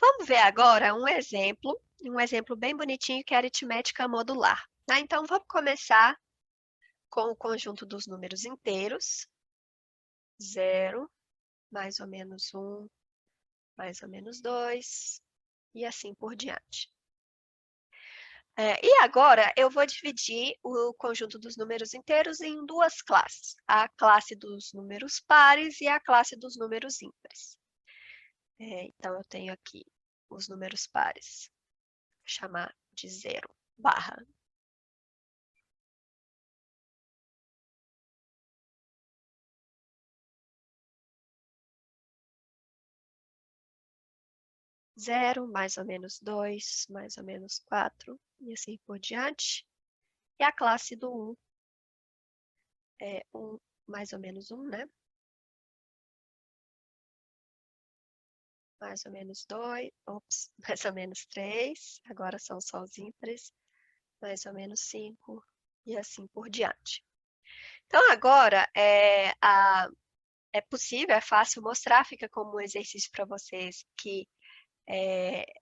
vamos ver agora um exemplo bem bonitinho que é a aritmética modular. Tá? Então, vamos começar com o conjunto dos números inteiros. 0, mais ou menos 1, mais ou menos 2, e assim por diante. E agora, eu vou dividir o conjunto dos números inteiros em duas classes. A classe dos números pares e a classe dos números ímpares. Então, eu tenho aqui os números pares. Vou chamar de 0, barra. Zero, mais ou menos 2, mais ou menos 4, e assim por diante. E a classe do 1 é 1, mais ou menos 1, né? Mais ou menos 2, ops, mais ou menos 3, agora são só os ímpares, mais ou menos 5, e assim por diante. Então, agora, é possível, é fácil mostrar, fica como um exercício para vocês, que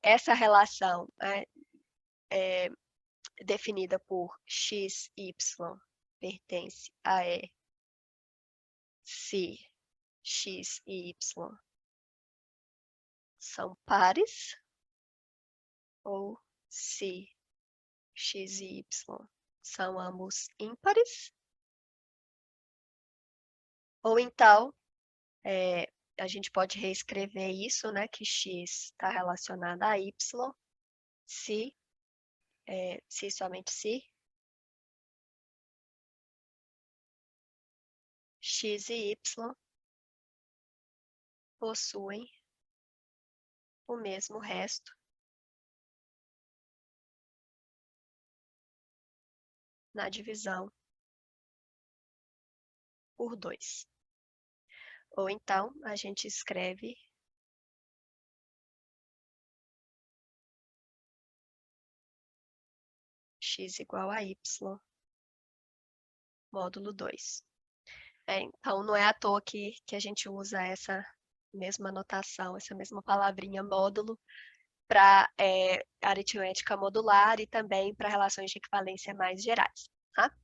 essa relação é definida por x, y, pertence a E, se x e y são pares, ou se x e y são ambos ímpares, ou então, a gente pode reescrever isso, né, que x está relacionado a y, se somente se, x e y possuem o mesmo resto na divisão por 2. Ou então, a gente escreve x igual a y, módulo 2. Então, não é à toa que a gente usa essa mesma notação, essa mesma palavrinha módulo, para aritmética modular e também para relações de equivalência mais gerais. Tá?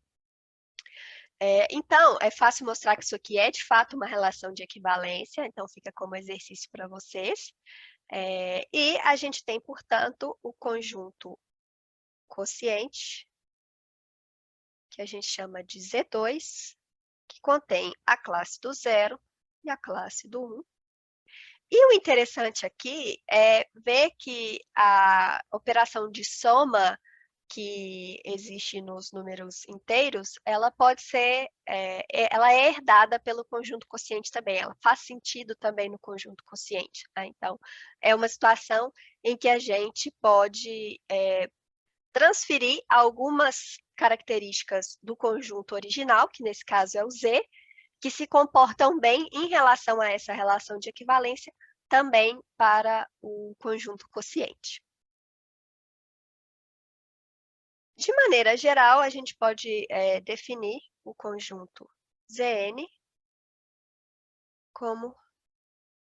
Então, é fácil mostrar que isso aqui é, de fato, uma relação de equivalência, então fica como exercício para vocês. E a gente tem, portanto, o conjunto quociente, que a gente chama de Z2, que contém a classe do 0 e a classe do 1. E o interessante aqui é ver que a operação de soma que existe nos números inteiros, ela pode ser, ela é herdada pelo conjunto quociente também, ela faz sentido também no conjunto quociente. Tá? Então, é uma situação em que a gente pode transferir algumas características do conjunto original, que nesse caso é o Z, que se comportam bem em relação a essa relação de equivalência, também para o conjunto quociente. De maneira geral, a gente pode definir o conjunto Zn como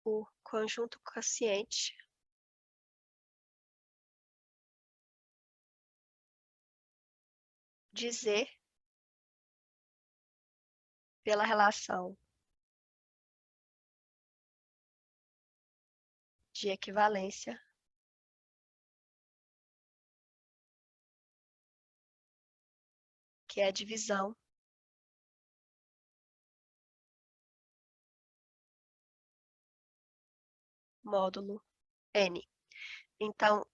o conjunto quociente de Z pela relação de equivalência que é a divisão módulo N. Então,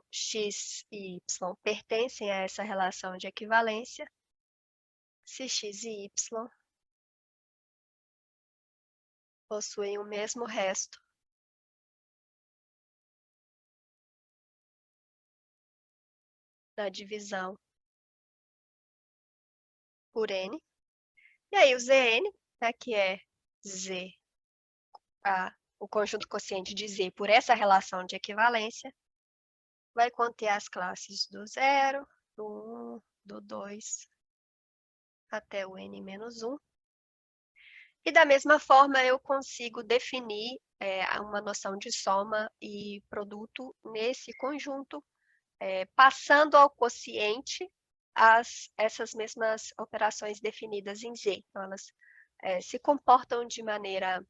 x e y pertencem a essa relação de equivalência se x e y possuem o mesmo resto na divisão por N. E aí o Zn, né, que é Z, o conjunto quociente de Z por essa relação de equivalência, vai conter as classes do 0, do 1, do 2, até o N-1. E da mesma forma eu consigo definir uma noção de soma e produto nesse conjunto, passando ao quociente essas mesmas operações definidas em Z. Então, elas se comportam de maneira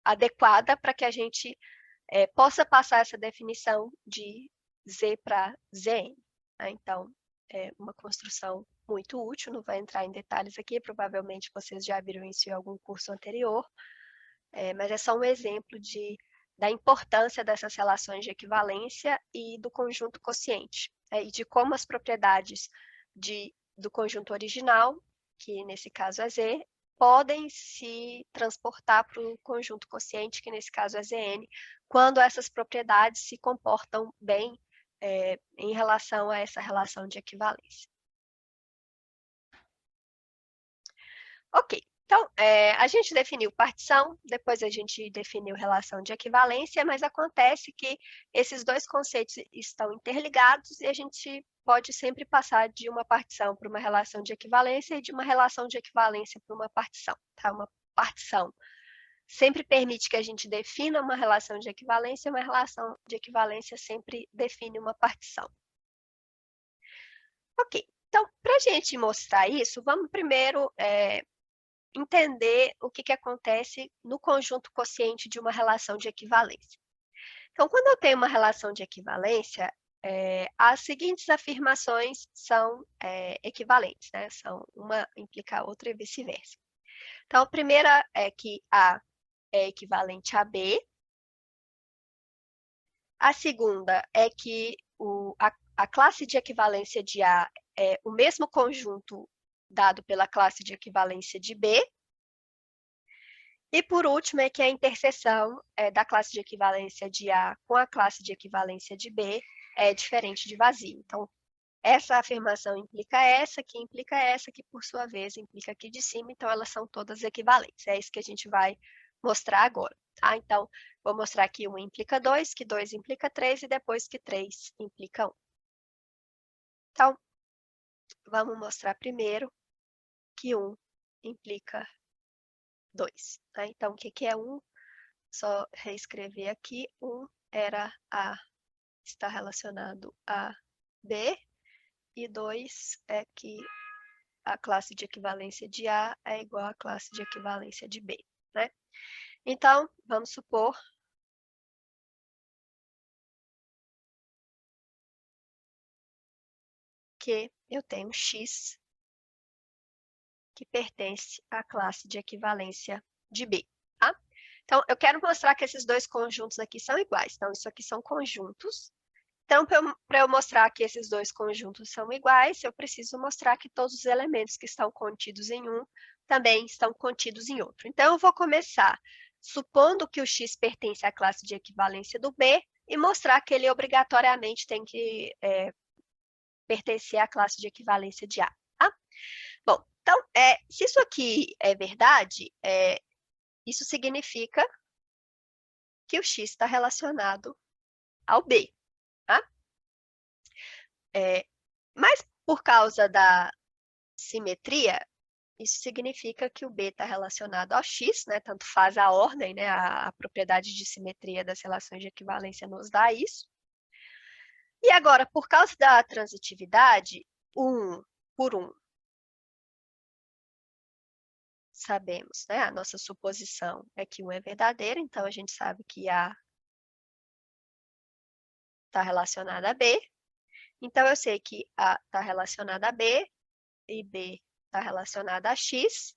adequada para que a gente possa passar essa definição de Z para Zn. Né? Então, é uma construção muito útil, não vai entrar em detalhes aqui, provavelmente vocês já viram isso em algum curso anterior, mas é só um exemplo da importância dessas relações de equivalência e do conjunto quociente, e de como as propriedades do conjunto original, que nesse caso é Z, podem se transportar para o conjunto quociente, que nesse caso é Zn, quando essas propriedades se comportam bem em relação a essa relação de equivalência. Ok, então a gente definiu partição, depois a gente definiu relação de equivalência, mas acontece que esses dois conceitos estão interligados e a gente pode sempre passar de uma partição para uma relação de equivalência e de uma relação de equivalência para uma partição. Tá? Uma partição sempre permite que a gente defina uma relação de equivalência, uma relação de equivalência sempre define uma partição. Ok, então, para a gente mostrar isso, vamos primeiro entender o que acontece no conjunto quociente de uma relação de equivalência. Então, quando eu tenho uma relação de equivalência, as seguintes afirmações são equivalentes, né? Uma implica a outra e vice-versa. Então, a primeira é que A é equivalente a B. A segunda é que a classe de equivalência de A é o mesmo conjunto dado pela classe de equivalência de B. E por último é que a interseção da classe de equivalência de A com a classe de equivalência de B é diferente de vazio. Então, essa afirmação implica essa, que por sua vez implica aqui de cima, então elas são todas equivalentes. É isso que a gente vai mostrar agora. Tá? Então, vou mostrar que 1 implica 2, que 2 implica 3 e depois que 3 implica 1. Então, vamos mostrar primeiro que 1 implica 2. Tá? Então, o que é 1? Só reescrever aqui, 1 era A, está relacionado a B, e 2 é que a classe de equivalência de A é igual à classe de equivalência de B, né? Então, vamos supor que eu tenho X que pertence à classe de equivalência de B, tá? Então, eu quero mostrar que esses dois conjuntos aqui são iguais. Então, isso aqui são conjuntos. Então, para eu mostrar que esses dois conjuntos são iguais, eu preciso mostrar que todos os elementos que estão contidos em um também estão contidos em outro. Então, eu vou começar supondo que o X pertence à classe de equivalência do B e mostrar que ele obrigatoriamente tem que pertencer à classe de equivalência de A. Tá? Bom, então, se isso aqui é verdade, isso significa que o X está relacionado ao B. Tá? Mas por causa da simetria, isso significa que o B está relacionado ao X, né? Tanto faz a ordem, né? A propriedade de simetria das relações de equivalência nos dá isso. E agora, por causa da transitividade, 1 por 1, sabemos, né? A nossa suposição é que 1 é verdadeiro, então a gente sabe que A está relacionada a B. Então, eu sei que A está relacionada a B e B está relacionada a X,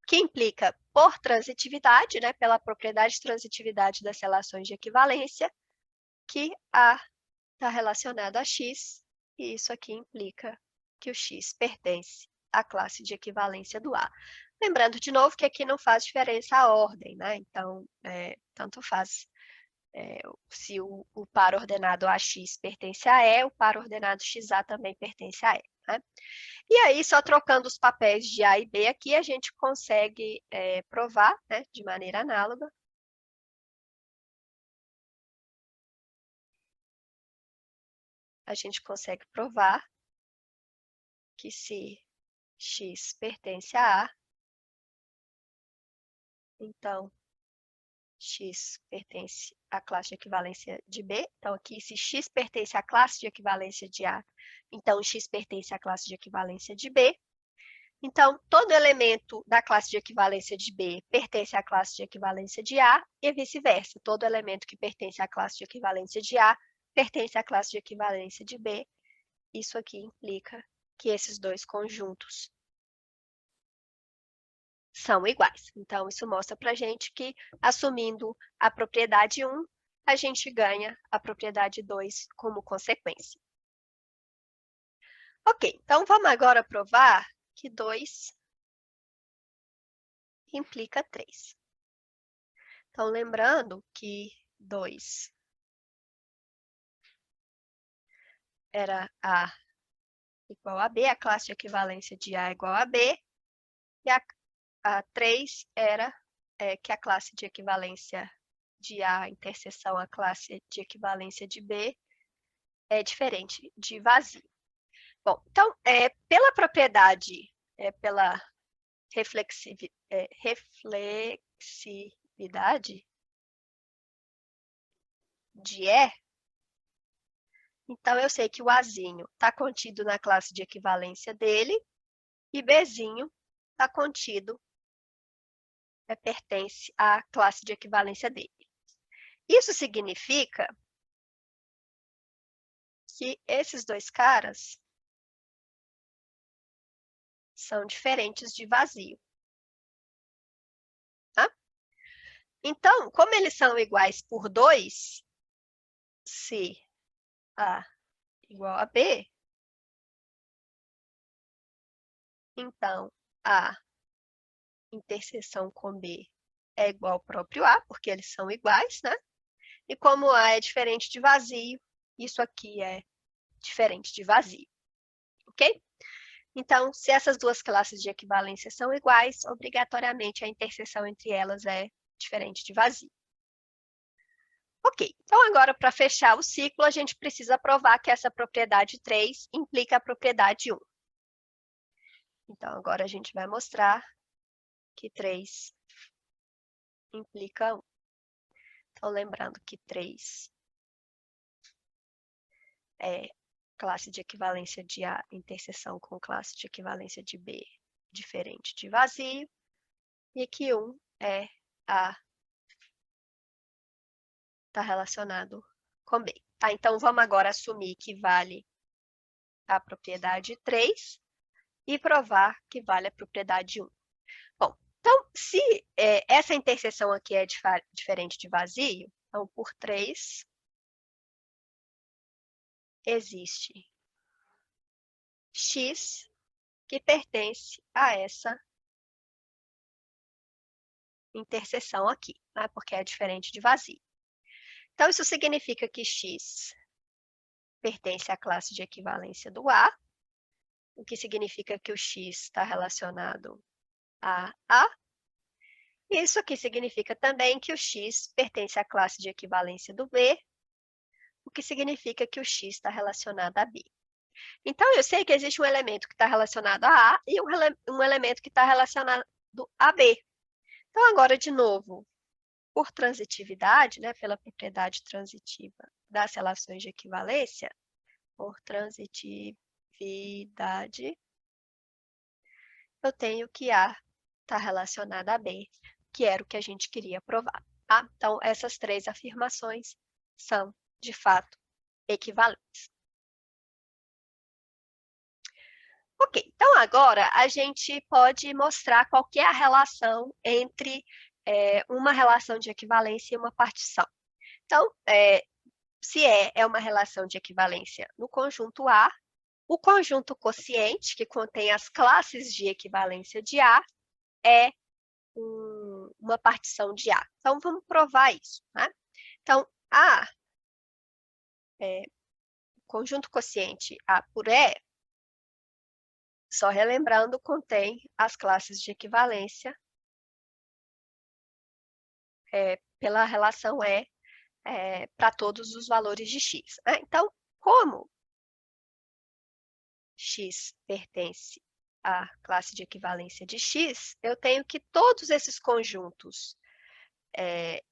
que implica por transitividade, né, pela propriedade de transitividade das relações de equivalência, que A está relacionado a X, e isso aqui implica que o X pertence à classe de equivalência do A. Lembrando de novo que aqui não faz diferença a ordem, né? Então, tanto faz se o par ordenado AX pertence a E, o par ordenado XA também pertence a E. Né? E aí, só trocando os papéis de A e B aqui, a gente consegue provar, né, de maneira análoga, a gente consegue provar que se X pertence a A, então X pertence à classe de equivalência de B. Então, aqui, se X pertence à classe de equivalência de A, então X pertence à classe de equivalência de B. Então, todo elemento da classe de equivalência de B pertence à classe de equivalência de A e vice-versa. Todo elemento que pertence à classe de equivalência de A pertence à classe de equivalência de B. Isso aqui implica que esses dois conjuntos são iguais. Então, isso mostra para a gente que, assumindo a propriedade 1, a gente ganha a propriedade 2 como consequência. Ok, então vamos agora provar que 2 implica 3. Então, lembrando que 2 era A igual a B, a classe de equivalência de A igual a B, e a 3 era que a classe de equivalência de A interseção a classe de equivalência de B é diferente de vazio. Bom, então, pela propriedade, pela reflexividade de E, então eu sei que o Azinho está contido na classe de equivalência dele e Bzinho está contido, pertence à classe de equivalência dele. Isso significa que esses dois caras são diferentes de vazio. Tá? Então, como eles são iguais por 2, se A igual a B, então A interseção com B é igual ao próprio A, porque eles são iguais, né? E como A é diferente de vazio, isso aqui é diferente de vazio, ok? Então, se essas duas classes de equivalência são iguais, obrigatoriamente a interseção entre elas é diferente de vazio. Ok, então agora para fechar o ciclo, a gente precisa provar que essa propriedade 3 implica a propriedade 1. Então, agora a gente vai mostrar que 3 implica 1. Então, lembrando que 3 é classe de equivalência de A interseção com classe de equivalência de B diferente de vazio, e que 1 é A está relacionado com B. Tá, então, vamos agora assumir que vale a propriedade 3 e provar que vale a propriedade 1. Bom, então, se essa interseção aqui é diferente de vazio, então, por 3, existe X que pertence a essa interseção aqui, né? Porque é diferente de vazio. Então, isso significa que X pertence à classe de equivalência do A, o que significa que o X está relacionado a A. E isso aqui significa também que o X pertence à classe de equivalência do B, o que significa que o X está relacionado a B. Então, eu sei que existe um elemento que está relacionado a A e um elemento que está relacionado a B. Então, agora, de novo, por transitividade, né, pela propriedade transitiva das relações de equivalência, por transitividade, eu tenho que A está relacionada a B, que era o que a gente queria provar. Tá? Então, essas três afirmações são, de fato, equivalentes. Ok, então agora a gente pode mostrar qual que é a relação entre uma relação de equivalência e uma partição. Então, se é uma relação de equivalência no conjunto A, o conjunto quociente, que contém as classes de equivalência de A, é uma partição de A. Então, vamos provar isso. Né? Então, conjunto quociente A por E, só relembrando, contém as classes de equivalência pela relação E para todos os valores de x. Né? Então, como x pertence a classe de equivalência de X, eu tenho que todos esses conjuntos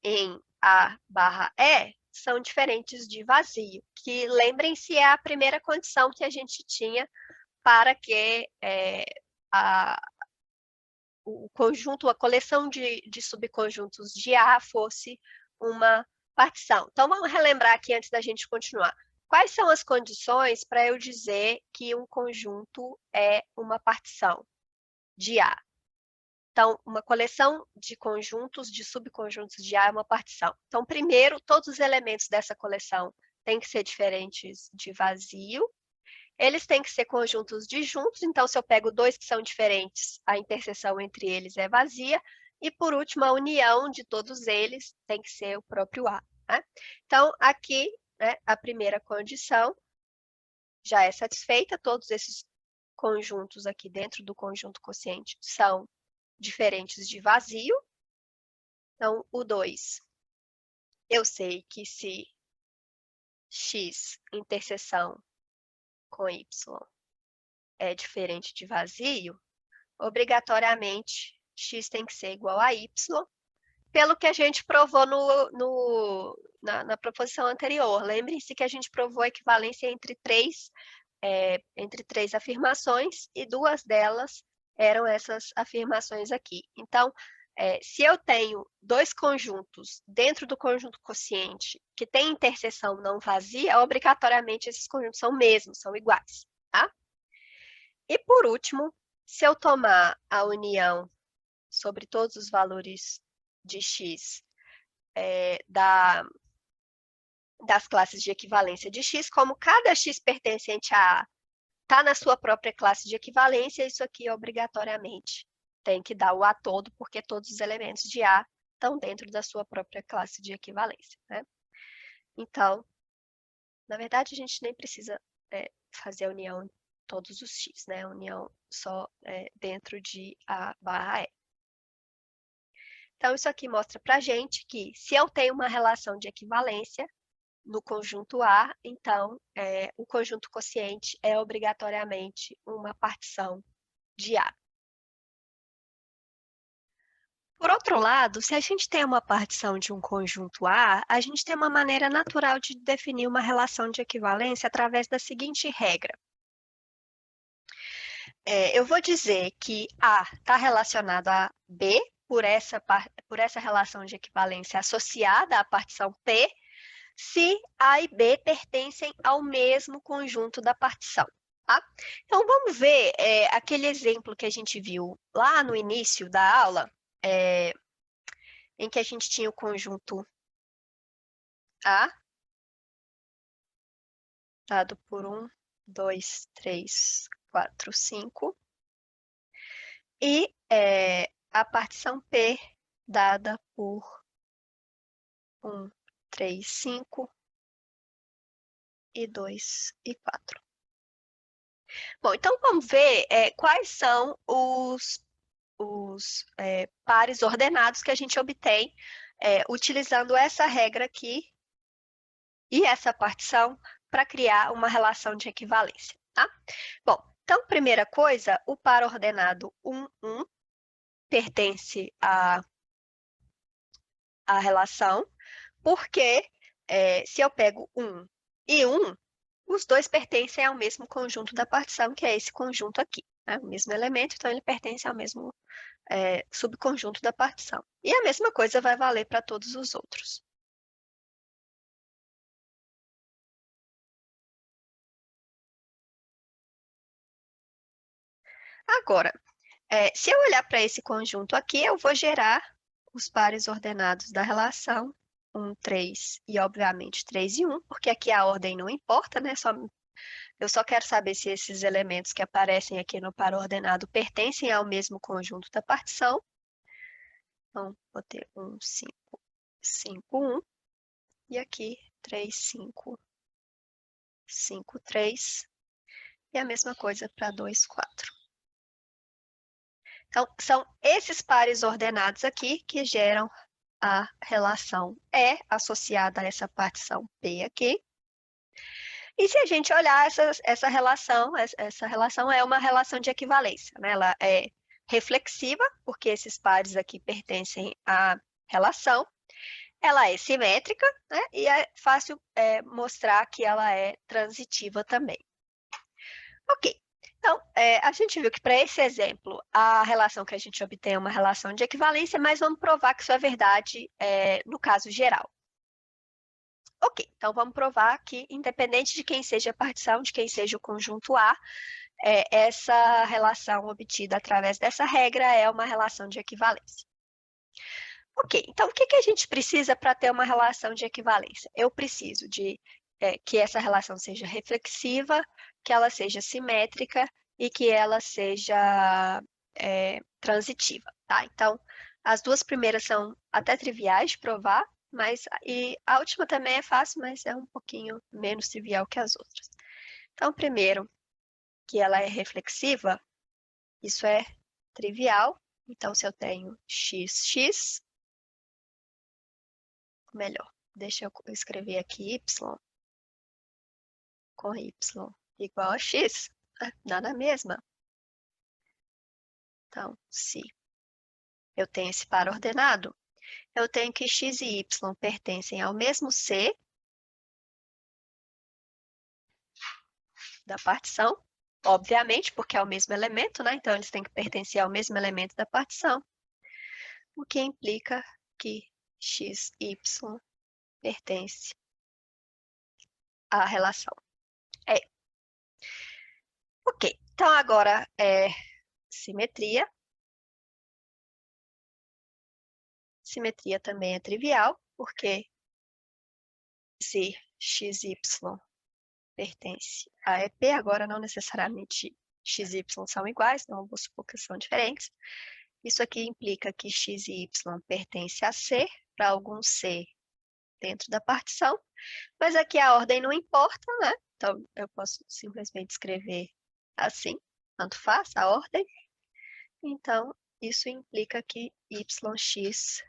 em A barra E são diferentes de vazio, que, lembrem-se, é a primeira condição que a gente tinha para que o conjunto, a coleção de subconjuntos de A fosse uma partição. Então, vamos relembrar aqui antes da gente continuar. Quais são as condições para eu dizer que um conjunto é uma partição de A? Então, uma coleção de conjuntos, de subconjuntos de A é uma partição. Então, primeiro, todos os elementos dessa coleção têm que ser diferentes de vazio. Eles têm que ser conjuntos disjuntos, então se eu pego dois que são diferentes, a interseção entre eles é vazia. E por último, a união de todos eles tem que ser o próprio A. Né? Então, aqui, né, a primeira condição já é satisfeita, todos esses conjuntos aqui dentro do conjunto quociente são diferentes de vazio. Então, o 2, eu sei que se x interseção com y é diferente de vazio, obrigatoriamente x tem que ser igual a y, pelo que a gente provou na proposição anterior. Lembrem-se que a gente provou a equivalência entre três afirmações, e duas delas eram essas afirmações aqui. Então, se eu tenho dois conjuntos dentro do conjunto quociente que tem interseção não vazia, obrigatoriamente esses conjuntos são mesmos, são iguais. Tá? E por último, se eu tomar a união sobre todos os valores de x das classes de equivalência de x, como cada x pertencente a A está na sua própria classe de equivalência, isso aqui obrigatoriamente tem que dar o A todo, porque todos os elementos de A estão dentro da sua própria classe de equivalência. Né? Então, na verdade, a gente nem precisa fazer a união de todos os x, né? A união só dentro de A barra E. Então, isso aqui mostra para a gente que se eu tenho uma relação de equivalência no conjunto A, então o conjunto quociente é obrigatoriamente uma partição de A. Por outro lado, se a gente tem uma partição de um conjunto A, a gente tem uma maneira natural de definir uma relação de equivalência através da seguinte regra. Eu vou dizer que A está relacionado a B por essa relação de equivalência associada à partição P, se A e B pertencem ao mesmo conjunto da partição. Tá? Então, vamos ver aquele exemplo que a gente viu lá no início da aula, em que a gente tinha o conjunto A, dado por 1, 2, 3, 4, 5, e a partição P, dada por 1, 3, 5, e 2 e 4. Bom, então vamos ver quais são os pares ordenados que a gente obtém utilizando essa regra aqui e essa partição para criar uma relação de equivalência. Tá? Bom, então, primeira coisa, o par ordenado 1, 1 pertence à relação, porque se eu pego 1 e 1, os dois pertencem ao mesmo conjunto da partição, que é esse conjunto aqui. Né? O mesmo elemento, então ele pertence ao mesmo subconjunto da partição. E a mesma coisa vai valer para todos os outros. Agora, se eu olhar para esse conjunto aqui, eu vou gerar os pares ordenados da relação 1, 3 e, obviamente, 3 e 1, porque aqui a ordem não importa, né? Eu só quero saber se esses elementos que aparecem aqui no par ordenado pertencem ao mesmo conjunto da partição. Então, vou ter 1, 5, 5, 1. E aqui, 3, 5, 5, 3. E a mesma coisa para 2, 4. Então, são esses pares ordenados aqui que geram a relação E associada a essa partição P aqui. E se a gente olhar essa relação é uma relação de equivalência, né? Ela é reflexiva, porque esses pares aqui pertencem à relação. Ela é simétrica, né? E é fácil mostrar que ela é transitiva também. Ok. Então, a gente viu que para esse exemplo, a relação que a gente obtém é uma relação de equivalência, mas vamos provar que isso é verdade no caso geral. Ok, então vamos provar que, independente de quem seja a partição, de quem seja o conjunto A, essa relação obtida através dessa regra é uma relação de equivalência. Ok, então o que a gente precisa para ter uma relação de equivalência? Eu preciso de que essa relação seja reflexiva, que ela seja simétrica e que ela seja transitiva, tá? Então, as duas primeiras são até triviais de provar, e a última também é fácil, mas é um pouquinho menos trivial que as outras. Então, primeiro, que ela é reflexiva, isso é trivial. Então, se eu tenho x, melhor, deixa eu escrever aqui y com y igual a x, dá na mesma. Então, se eu tenho esse par ordenado, eu tenho que x e y pertencem ao mesmo C da partição, obviamente, porque é o mesmo elemento, né? Então, eles têm que pertencer ao mesmo elemento da partição, o que implica que x e y pertence à relação E. Ok, então agora simetria. Simetria também é trivial, porque se x, y pertence a EP, agora não necessariamente x e y são iguais, não vou supor que são diferentes. Isso aqui implica que x e y pertence a C, para algum C dentro da partição, mas aqui a ordem não importa, né? Então, eu posso simplesmente escrever assim, tanto faz a ordem. Então, isso implica que yx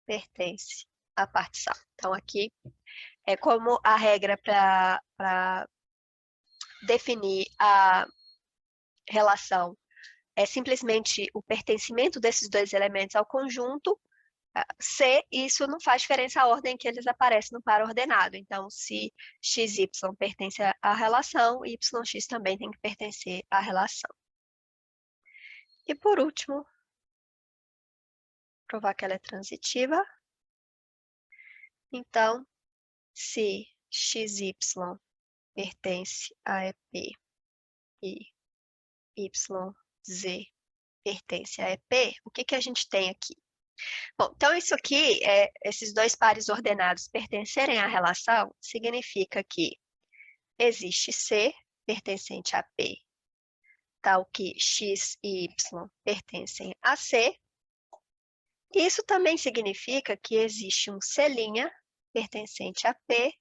pertence à partição. Então, aqui é como a regra para definir a relação é simplesmente o pertencimento desses dois elementos ao conjunto C, isso não faz diferença a ordem que eles aparecem no par ordenado. Então, se XY pertence à relação, YX também tem que pertencer à relação. E por último, provar que ela é transitiva. Então, se XY pertence a EP e YZ pertence a EP, o que a gente tem aqui? Bom, então isso aqui, esses dois pares ordenados pertencerem à relação, significa que existe C pertencente a P, tal que X e Y pertencem a C. Isso também significa que existe um C' pertencente a P,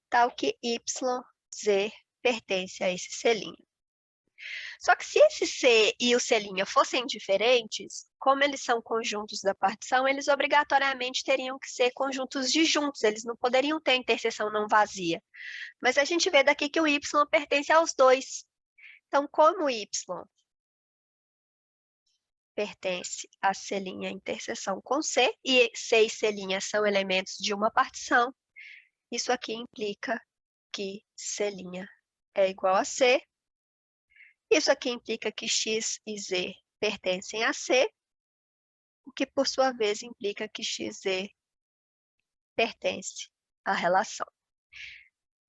tal que Y, Z pertence a esse C'. Só que se esse C e o C' fossem diferentes, como eles são conjuntos da partição, eles obrigatoriamente teriam que ser conjuntos disjuntos, eles não poderiam ter interseção não vazia. Mas a gente vê daqui que o Y pertence aos dois. Então, como Y pertence a C' interseção com C, e C e C' são elementos de uma partição, isso aqui implica que C' é igual a C. Isso aqui implica que X e Z pertencem a C, o que, por sua vez, implica que XZ pertence à relação.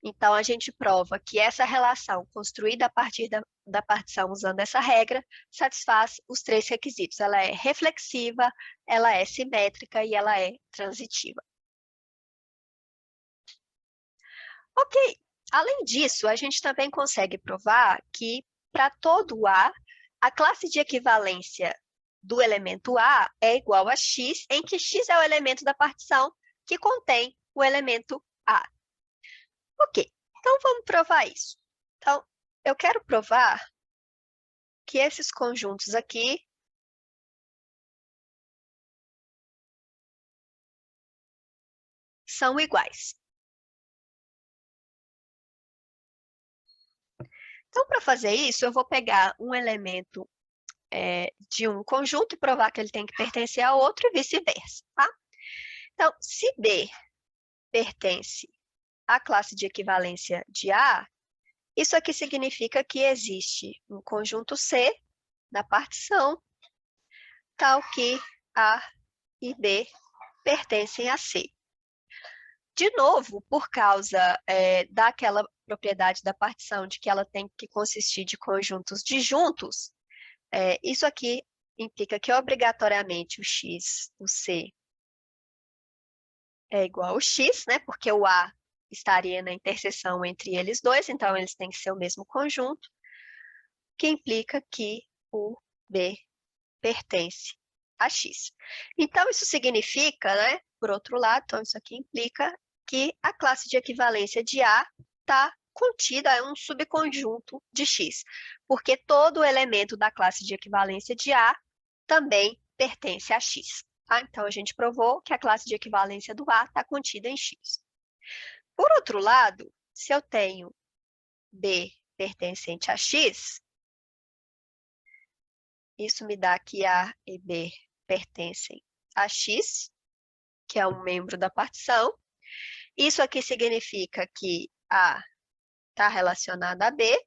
Então, a gente prova que essa relação, construída a partir da partição usando essa regra, satisfaz os três requisitos. Ela é reflexiva, ela é simétrica e ela é transitiva. Ok, além disso, a gente também consegue provar que, para todo a classe de equivalência do elemento A é igual a X, em que X é o elemento da partição que contém o elemento A. Ok, então vamos provar isso. Então, eu quero provar que esses conjuntos aqui são iguais. Então, para fazer isso, eu vou pegar um elemento de um conjunto e provar que ele tem que pertencer a outro e vice-versa, tá? Então, se B pertence à classe de equivalência de A, isso aqui significa que existe um conjunto C na partição, tal que A e B pertencem a C. De novo, por causa daquela propriedade da partição de que ela tem que consistir de conjuntos disjuntos, isso aqui implica que obrigatoriamente o X, o C, é igual ao X, né? Porque o A estaria na interseção entre eles dois, então eles têm que ser o mesmo conjunto, que implica que o B pertence a X. Então, isso significa, né, por outro lado, então isso aqui implica que a classe de equivalência de A está contida, é um subconjunto de X, porque todo elemento da classe de equivalência de A também pertence a X. Tá? Então, a gente provou que a classe de equivalência do A está contida em X. Por outro lado, se eu tenho B pertencente a X, isso me dá que A e B pertencem a X, que é um membro da partição. Isso aqui significa que A está relacionada a B,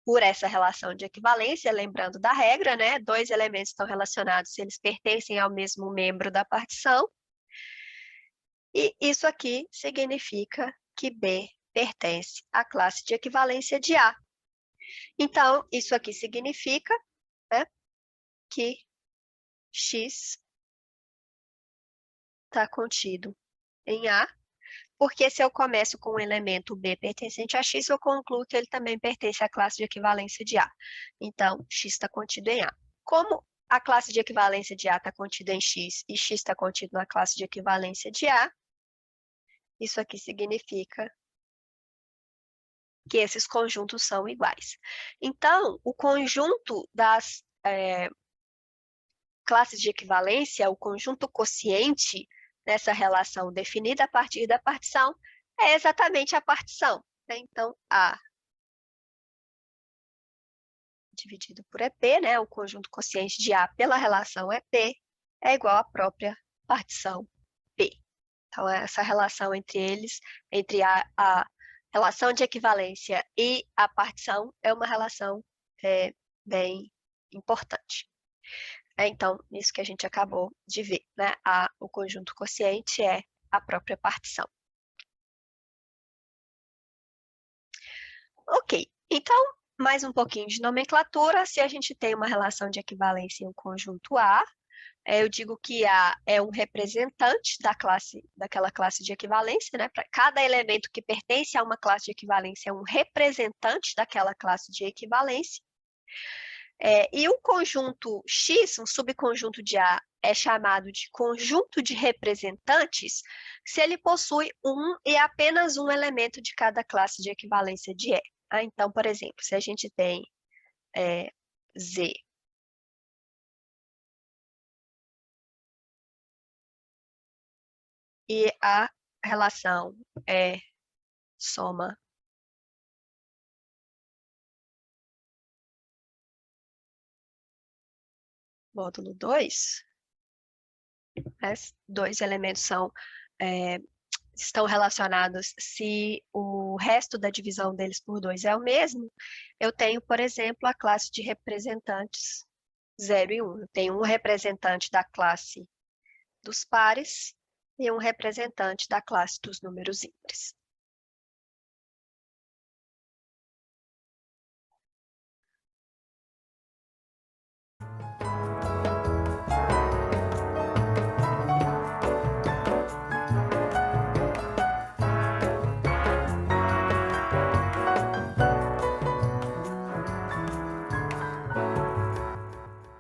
por essa relação de equivalência, lembrando da regra, né? Dois elementos estão relacionados se eles pertencem ao mesmo membro da partição. E isso aqui significa que B pertence à classe de equivalência de A. Então, isso aqui significa, né, que X está contido em A, porque se eu começo com o elemento B pertencente a X, eu concluo que ele também pertence à classe de equivalência de A. Então, X está contido em A. Como a classe de equivalência de A está contida em X e X está contido na classe de equivalência de A, isso aqui significa que esses conjuntos são iguais. Então, o conjunto das classes de equivalência, o conjunto quociente nessa relação definida a partir da partição, é exatamente a partição. Né? Então, A dividido por EP, né? O conjunto quociente de A pela relação EP, é igual à própria partição P. Então, essa relação entre eles, entre a relação de equivalência e a partição, é uma relação bem importante. Então, isso que a gente acabou de ver, né? O conjunto quociente é a própria partição. Ok, então, mais um pouquinho de nomenclatura. Se a gente tem uma relação de equivalência em um conjunto A, eu digo que A é um representante daquela classe de equivalência, né? Para cada elemento que pertence a uma classe de equivalência é um representante daquela classe de equivalência. E o conjunto X, um subconjunto de A, é chamado de conjunto de representantes se ele possui um e apenas um elemento de cada classe de equivalência de E. Então, por exemplo, se a gente tem Z e a relação é soma módulo 2, né? Dois elementos estão relacionados se o resto da divisão deles por 2 é o mesmo, eu tenho, por exemplo, a classe de representantes 0 e 1. Eu tenho um representante da classe dos pares e um representante da classe dos números ímpares.